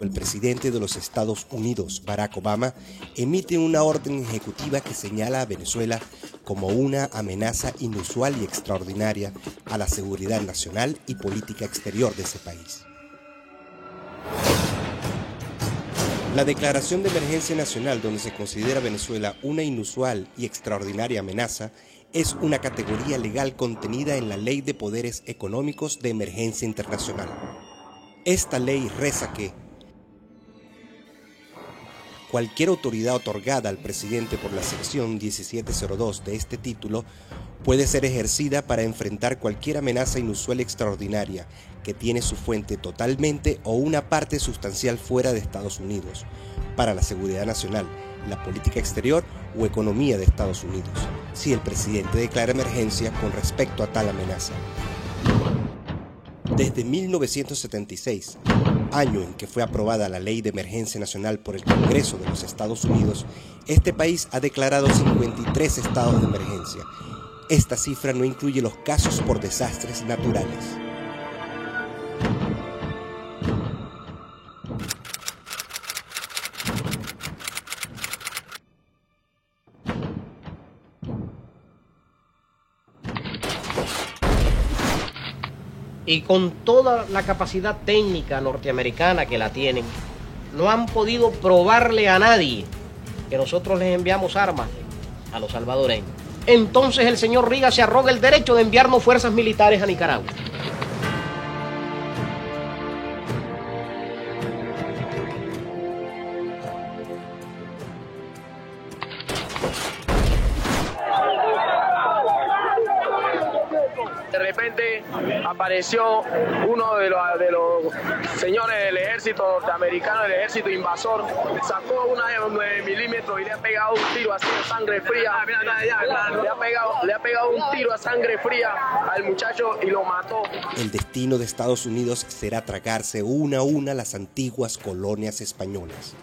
el presidente de los Estados Unidos, Barack Obama, emite una orden ejecutiva que señala a Venezuela como una amenaza inusual y extraordinaria a la seguridad nacional y política exterior de ese país. La declaración de emergencia nacional, donde se considera a Venezuela una inusual y extraordinaria amenaza, es una categoría legal contenida en la Ley de Poderes Económicos de Emergencia Internacional. Esta ley reza que cualquier autoridad otorgada al presidente por la sección 1702 de este título puede ser ejercida para enfrentar cualquier amenaza inusual y extraordinaria que tiene su fuente totalmente o una parte sustancial fuera de Estados Unidos, para la seguridad nacional, la política exterior o economía de Estados Unidos, si el presidente declara emergencia con respecto a tal amenaza. Desde 1976, año en que fue aprobada la Ley de Emergencia Nacional por el Congreso de los Estados Unidos, este país ha declarado 53 estados de emergencia. Esta cifra no incluye los casos por desastres naturales. Y con toda la capacidad técnica norteamericana que la tienen, no han podido probarle a nadie que nosotros les enviamos armas a los salvadoreños. Entonces el señor Riga se arroga el derecho de enviarnos fuerzas militares a Nicaragua. De repente apareció uno de los señores del ejército norteamericano, del ejército invasor, sacó una 9 milímetros y le ha pegado un tiro así de sangre fría. Le ha pegado un tiro a sangre fría al muchacho y lo mató. El destino de Estados Unidos será tragarse una a una las antiguas colonias españolas.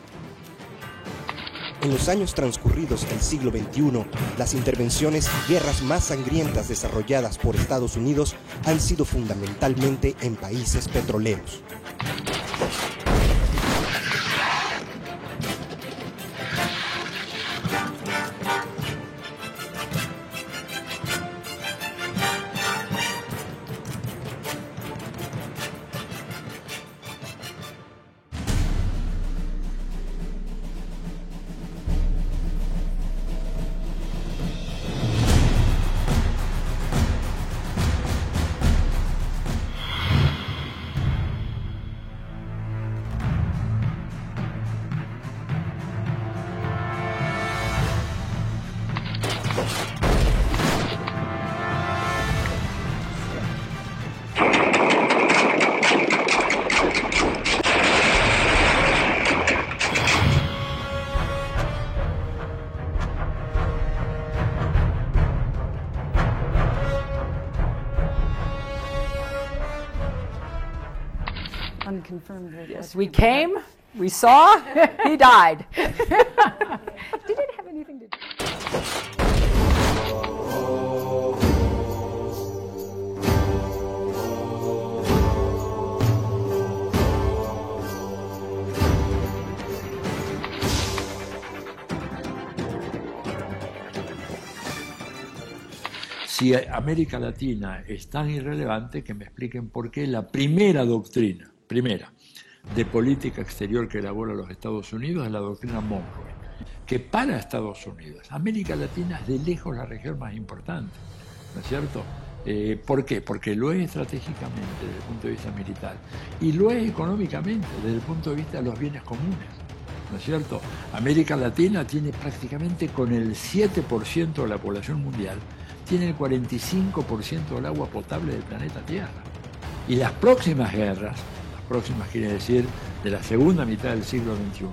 En los años transcurridos del siglo XXI, las intervenciones y guerras más sangrientas desarrolladas por Estados Unidos han sido fundamentalmente en países petroleros. Yes, we came, we saw, he died. Did it have anything to do? Si América Latina es tan irrelevante, que me expliquen por qué la primera doctrina, de política exterior que elabora los Estados Unidos es la doctrina Monroe, que para Estados Unidos, América Latina es de lejos la región más importante, ¿no es cierto? ¿Por qué? Porque lo es estratégicamente desde el punto de vista militar y lo es económicamente desde el punto de vista de los bienes comunes, ¿no es cierto? América Latina tiene prácticamente con el 7% de la población mundial, tiene el 45% del agua potable del planeta Tierra. Y las próximas guerras, próximas quiere decir de la segunda mitad del siglo XXI,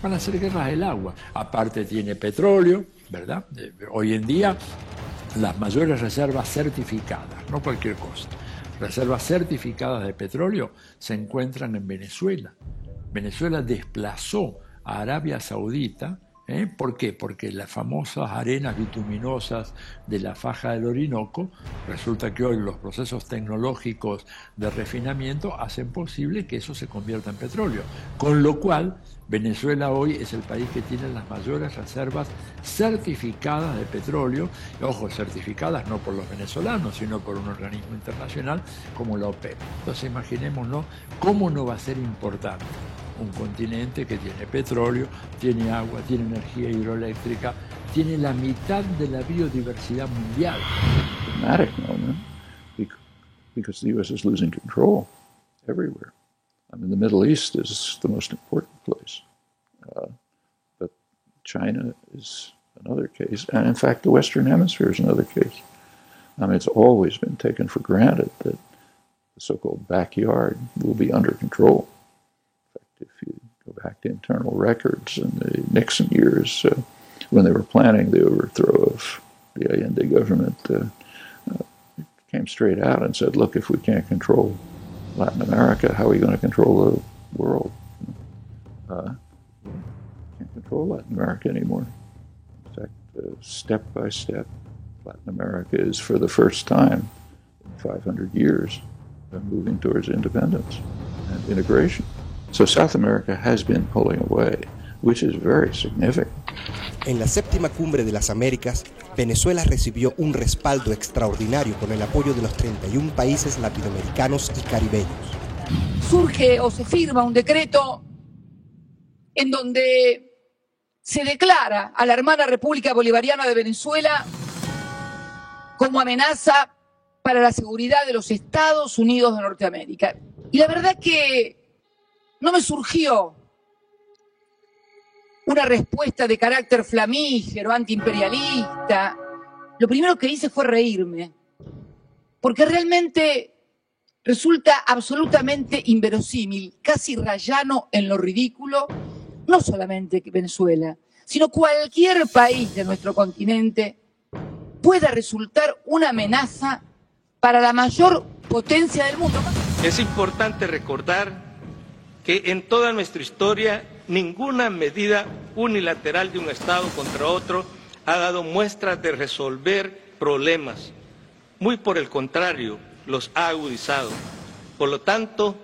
van a ser guerras del agua. Aparte tiene petróleo, ¿verdad? Hoy en día las mayores reservas certificadas, no cualquier cosa, reservas certificadas de petróleo se encuentran en Venezuela. Venezuela desplazó a Arabia Saudita ¿Por qué? Porque las famosas arenas bituminosas de la faja del Orinoco, resulta que hoy los procesos tecnológicos de refinamiento hacen posible que eso se convierta en petróleo. Con lo cual, Venezuela hoy es el país que tiene las mayores reservas certificadas de petróleo, ojo, certificadas no por los venezolanos, sino por un organismo internacional como la OPEP. Entonces imaginémonos cómo no va a ser importante un continente que tiene petróleo, tiene agua, tiene energía hidroeléctrica, tiene la mitad de la biodiversidad mundial. Dramatic moment because the U.S. is losing control everywhere. I mean, the Middle East is the most important place, but China is another case, and in fact, the Western Hemisphere is another case. I mean, it's always been taken for granted that the so-called backyard will be under control. If you go back to internal records in the Nixon years, when they were planning the overthrow of the Allende government, came straight out and said, look, if we can't control Latin America, how are we going to control the world? Can't control Latin America anymore. In fact, step by step, Latin America is, for the first time in 500 years, moving towards independence and integration. So South America has been pulling away, which is very significant. En la séptima cumbre de las Américas, Venezuela recibió un respaldo extraordinario con el apoyo de los 31 países latinoamericanos y caribeños. Surge o se firma un decreto en donde se declara a la hermana República Bolivariana de Venezuela como amenaza para la seguridad de los Estados Unidos de Norteamérica. Y la verdad que no me surgió una respuesta de carácter flamígero, antiimperialista. Lo primero que hice fue reírme, porque realmente resulta absolutamente inverosímil, casi rayano en lo ridículo, no solamente que Venezuela, sino cualquier país de nuestro continente pueda resultar una amenaza para la mayor potencia del mundo. Es importante recordar que en toda nuestra historia ninguna medida unilateral de un Estado contra otro ha dado muestras de resolver problemas. Muy por el contrario, los ha agudizado. Por lo tanto,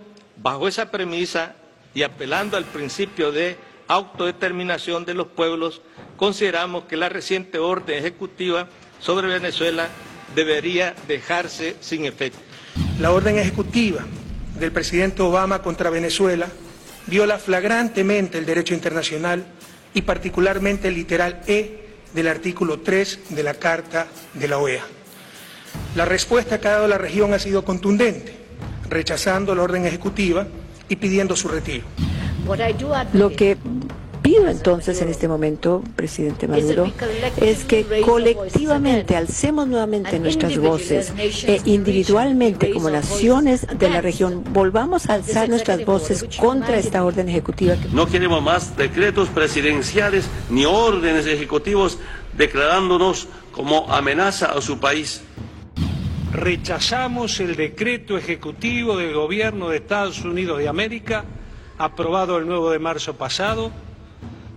bajo esa premisa y apelando al principio de autodeterminación de los pueblos, consideramos que la reciente orden ejecutiva sobre Venezuela debería dejarse sin efecto. La orden ejecutiva del presidente Obama contra Venezuela viola flagrantemente el derecho internacional y particularmente el literal E del artículo 3 de la Carta de la OEA. La respuesta que ha dado la región ha sido contundente, rechazando la orden ejecutiva y pidiendo su retiro. Lo que pido entonces en este momento, presidente Maduro, es que colectivamente alcemos nuevamente nuestras voces e individualmente como naciones de la región volvamos a alzar nuestras voces contra esta orden ejecutiva. No queremos más decretos presidenciales ni órdenes ejecutivos declarándonos como amenaza a su país. Rechazamos el decreto ejecutivo del gobierno de Estados Unidos de América, aprobado el 9 de marzo pasado,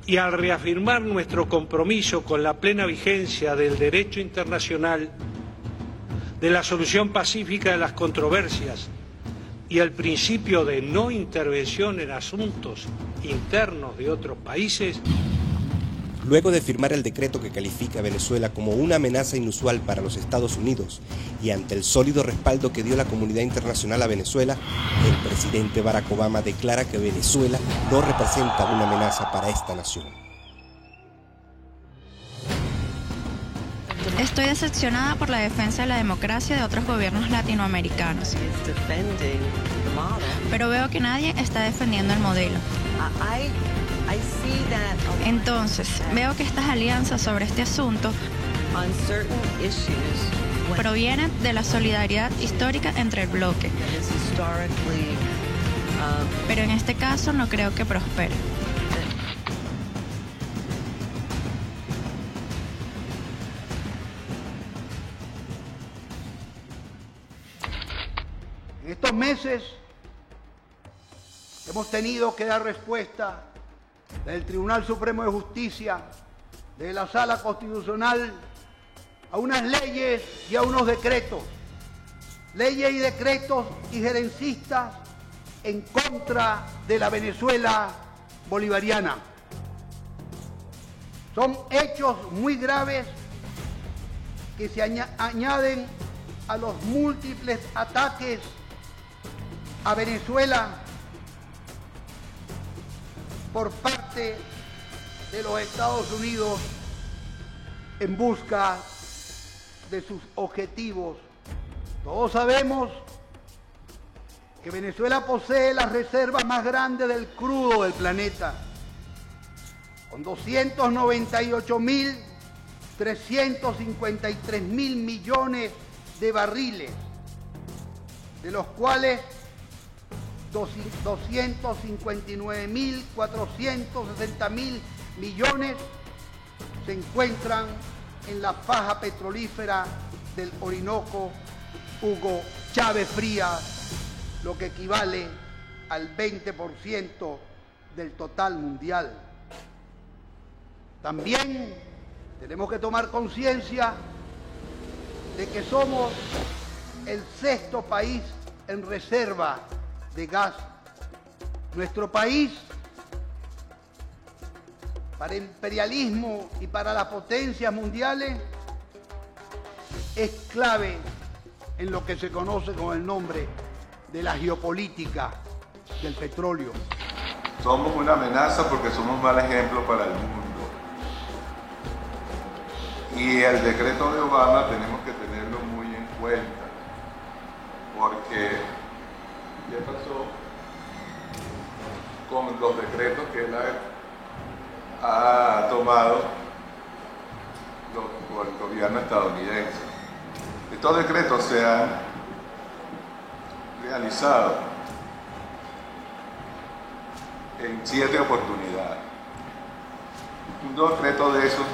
y al reafirmar nuestro compromiso con la plena vigencia del derecho internacional, de la solución pacífica de las controversias y el principio de no intervención en asuntos internos de otros países. Luego de firmar el decreto que califica a Venezuela como una amenaza inusual para los Estados Unidos y ante el sólido respaldo que dio la comunidad internacional a Venezuela, el presidente Barack Obama declara que Venezuela no representa una amenaza para esta nación. Estoy decepcionada por la defensa de la democracia de otros gobiernos latinoamericanos. Pero veo que nadie está defendiendo el modelo. Entonces, veo que estas alianzas sobre este asunto provienen de la solidaridad histórica entre el bloque. Pero en este caso no creo que prospere. En estos meses hemos tenido que dar respuesta del Tribunal Supremo de Justicia, de la Sala Constitucional, a unas leyes y a unos decretos. Leyes y decretos injerencistas en contra de la Venezuela bolivariana. Son hechos muy graves que se añaden a los múltiples ataques a Venezuela por parte de los Estados Unidos en busca de sus objetivos. Todos sabemos que Venezuela posee las reservas más grandes del crudo del planeta, con 298.353.000 millones de barriles, de los cuales 259.460.000 millones se encuentran en la faja petrolífera del Orinoco Hugo Chávez Frías, lo que equivale al 20% del total mundial. También tenemos que tomar conciencia de que somos el sexto país en reserva de gas. Nuestro país, para el imperialismo y para las potencias mundiales, es clave en lo que se conoce con el nombre de la geopolítica del petróleo. Somos una amenaza porque somos un mal ejemplo para el mundo. Y el decreto de Obama tenemos que tenerlo muy en cuenta, porque ¿qué pasó con los decretos que él ha tomado por el gobierno estadounidense? Estos decretos se han realizado en 7 oportunidades. Un decreto de esos,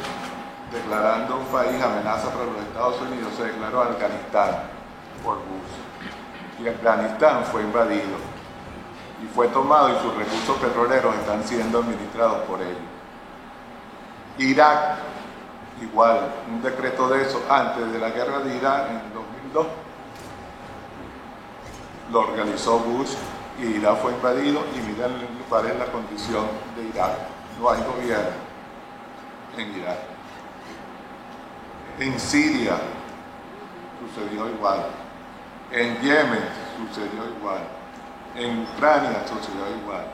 declarando un país amenaza para los Estados Unidos, se declaró Afganistán por Bush. Y Afganistán fue invadido y fue tomado, y sus recursos petroleros están siendo administrados por ellos. Irak, igual, un decreto de eso antes de la guerra de Irak en 2002, lo organizó Bush y Irak fue invadido, y miren cuál es la condición de Irak. No hay gobierno en Irak. En Siria sucedió igual. En Yemen sucedió igual. En Ucrania sucedió igual.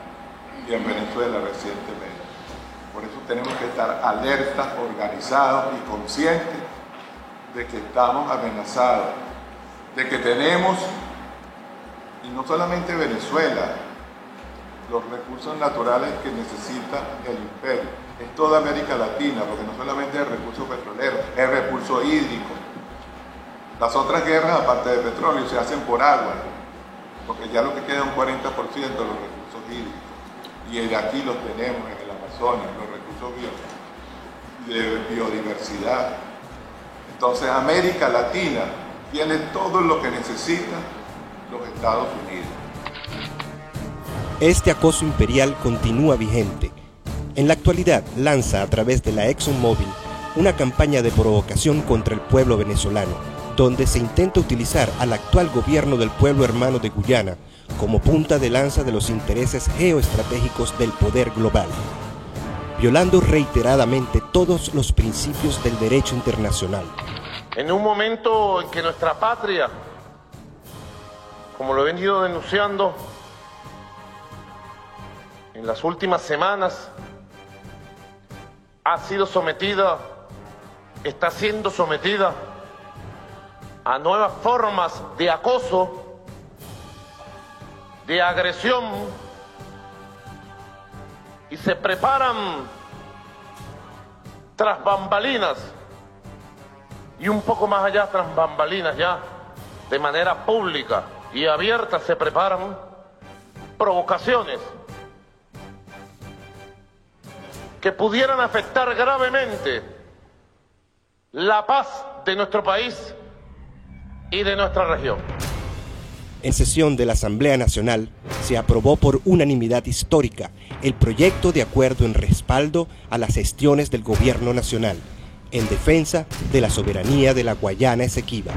Y en Venezuela recientemente. Por eso tenemos que estar alertas, organizados y conscientes de que estamos amenazados, de que tenemos, y no solamente Venezuela, los recursos naturales que necesita el imperio. Es toda América Latina, porque no solamente es recurso petrolero, es recurso hídrico. Las otras guerras, aparte de petróleo, se hacen por agua, porque ya lo que queda es un 40% de los recursos hídricos. Y de aquí los tenemos en el Amazonas, los recursos de biodiversidad. Entonces América Latina tiene todo lo que necesitan los Estados Unidos. Este acoso imperial continúa vigente. En la actualidad lanza a través de la ExxonMobil una campaña de provocación contra el pueblo venezolano, donde se intenta utilizar al actual gobierno del pueblo hermano de Guyana como punta de lanza de los intereses geoestratégicos del poder global, violando reiteradamente todos los principios del derecho internacional. En un momento en que nuestra patria, como lo he venido denunciando en las últimas semanas, está siendo sometida a nuevas formas de acoso, de agresión, y se preparan tras bambalinas, y un poco más allá tras bambalinas ya, de manera pública y abierta, se preparan provocaciones que pudieran afectar gravemente la paz de nuestro país y de nuestra región. En sesión de la Asamblea Nacional se aprobó por unanimidad histórica el proyecto de acuerdo en respaldo a las gestiones del Gobierno Nacional en defensa de la soberanía de la Guayana Esequiba.